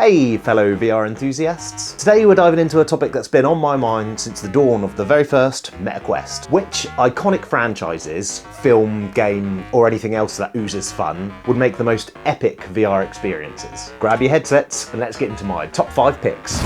Hey fellow VR enthusiasts! Today we're diving into a topic that's been on my mind since the dawn of the very first MetaQuest. Which iconic franchises, film, game, or anything else that oozes fun, would make the most epic VR experiences? Grab your headsets and let's get into my top 5 picks.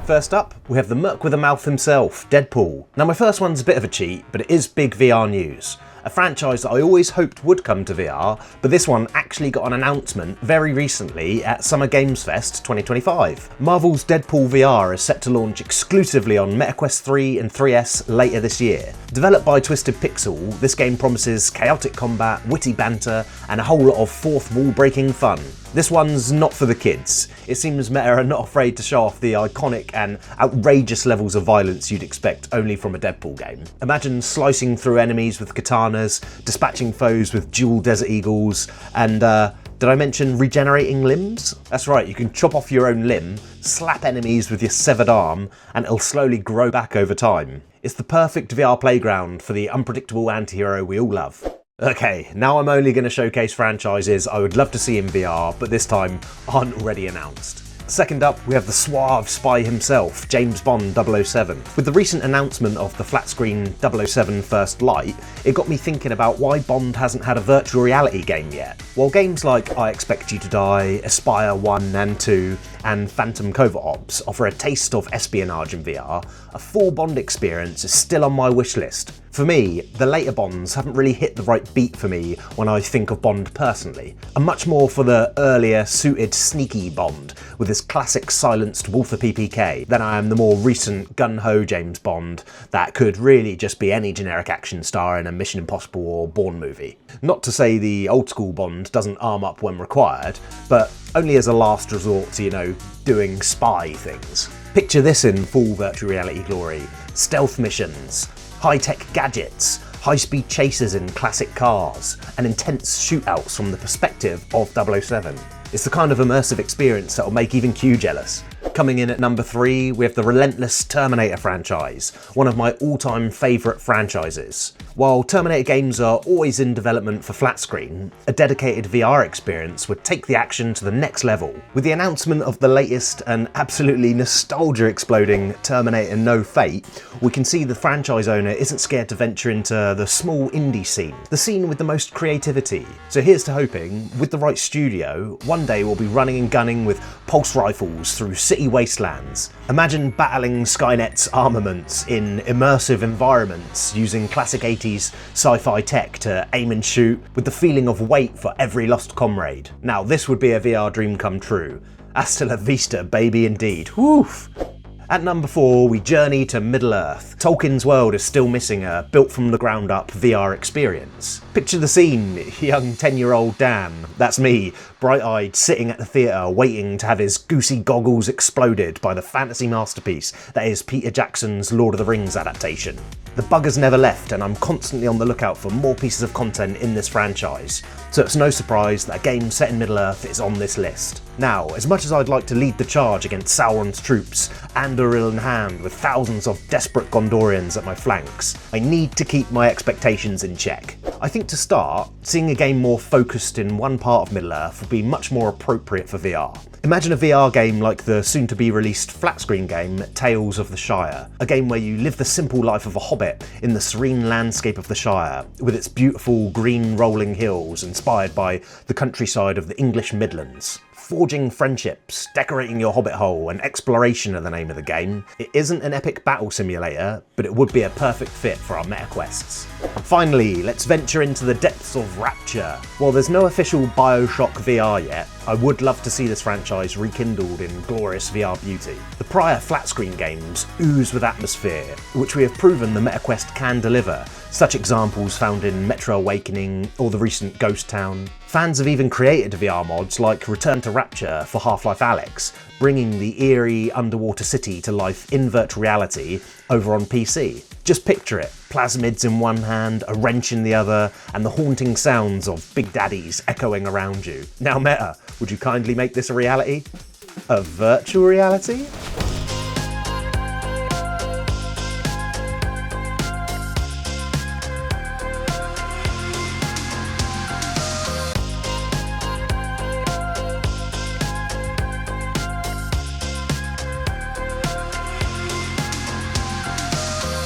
First up, we have the Merc with a Mouth himself, Deadpool. Now my first one's a bit of a cheat, but it is big VR news. A franchise that I always hoped would come to VR, but this one actually got an announcement very recently at Summer Games Fest 2025. Marvel's Deadpool VR is set to launch exclusively on MetaQuest 3 and 3S later this year. Developed by Twisted Pixel, this game promises chaotic combat, witty banter, and a whole lot of fourth wall-breaking fun. This one's not for the kids. It seems Meta are not afraid to show off the iconic and outrageous levels of violence you'd expect only from a Deadpool game. Imagine slicing through enemies with katanas, dispatching foes with dual Desert Eagles, and did I mention regenerating limbs? That's right, you can chop off your own limb, slap enemies with your severed arm, and it'll slowly grow back over time. It's the perfect VR playground for the unpredictable anti-hero we all love. Okay, now I'm only going to showcase franchises I would love to see in VR, but this time aren't already announced. Second up, we have the suave spy himself, James Bond 007. With the recent announcement of the flat-screen 007 First Light, it got me thinking about why Bond hasn't had a virtual reality game yet. While games like I Expect You to Die, Aspire 1 and 2, and Phantom Covert Ops offer a taste of espionage in VR, a full Bond experience is still on my wish list. For me, the later Bonds haven't really hit the right beat for me when I think of Bond personally. I'm much more for the earlier, suited, sneaky Bond, with his classic silenced Walther PPK, than I am the more recent gun-ho James Bond that could really just be any generic action star in a Mission Impossible or Bourne movie. Not to say the old-school Bond doesn't arm up when required, but only as a last resort to, doing spy things. Picture this in full virtual reality glory: stealth missions, high-tech gadgets, high-speed chases in classic cars, and intense shootouts from the perspective of 007. It's the kind of immersive experience that'll make even Q jealous. Coming in at number 3, we have the relentless Terminator franchise, one of my all-time favourite franchises. While Terminator games are always in development for flat screen, a dedicated VR experience would take the action to the next level. With the announcement of the latest and absolutely nostalgia-exploding Terminator No Fate, we can see the franchise owner isn't scared to venture into the small indie scene, the scene with the most creativity. So here's to hoping, with the right studio, one day we'll be running and gunning with pulse rifles through city wastelands. Imagine battling Skynet's armaments in immersive environments using classic 80s sci-fi tech to aim and shoot, with the feeling of wait for every lost comrade. Now this would be a VR dream come true. Hasta la vista, baby, indeed. Woof! At number 4, we journey to Middle-earth. Tolkien's world is still missing a built-from-the-ground-up VR experience. Picture the scene: young 10-year-old Dan, that's me, bright-eyed, sitting at the theatre waiting to have his goosey goggles exploded by the fantasy masterpiece that is Peter Jackson's Lord of the Rings adaptation. The bug has never left, and I'm constantly on the lookout for more pieces of content in this franchise, so it's no surprise that a game set in Middle-earth is on this list. Now, as much as I'd like to lead the charge against Sauron's troops, Andoril in hand with thousands of desperate Gondorians at my flanks, I need to keep my expectations in check. I think to start, seeing a game more focused in one part of Middle-earth would be much more appropriate for VR. Imagine a VR game like the soon-to-be-released flat-screen game Tales of the Shire, a game where you live the simple life of a hobbit in the serene landscape of the Shire, with its beautiful green rolling hills inspired by the countryside of the English Midlands. Forging friendships, decorating your hobbit hole, and exploration are the name of the game. It isn't an epic battle simulator, but it would be a perfect fit for our MetaQuests. Finally, let's venture into the depths of Rapture. While there's no official BioShock VR yet, I would love to see this franchise rekindled in glorious VR beauty. The prior flat-screen games ooze with atmosphere, which we have proven the MetaQuest can deliver, such examples found in Metro Awakening or the recent Ghost Town. Fans have even created VR mods like Return to Rapture for Half-Life Alyx, bringing the eerie underwater city to life in virtual reality over on PC. Just picture it: plasmids in one hand, a wrench in the other, and the haunting sounds of Big Daddies echoing around you. Now Meta, would you kindly make this a reality? A virtual reality?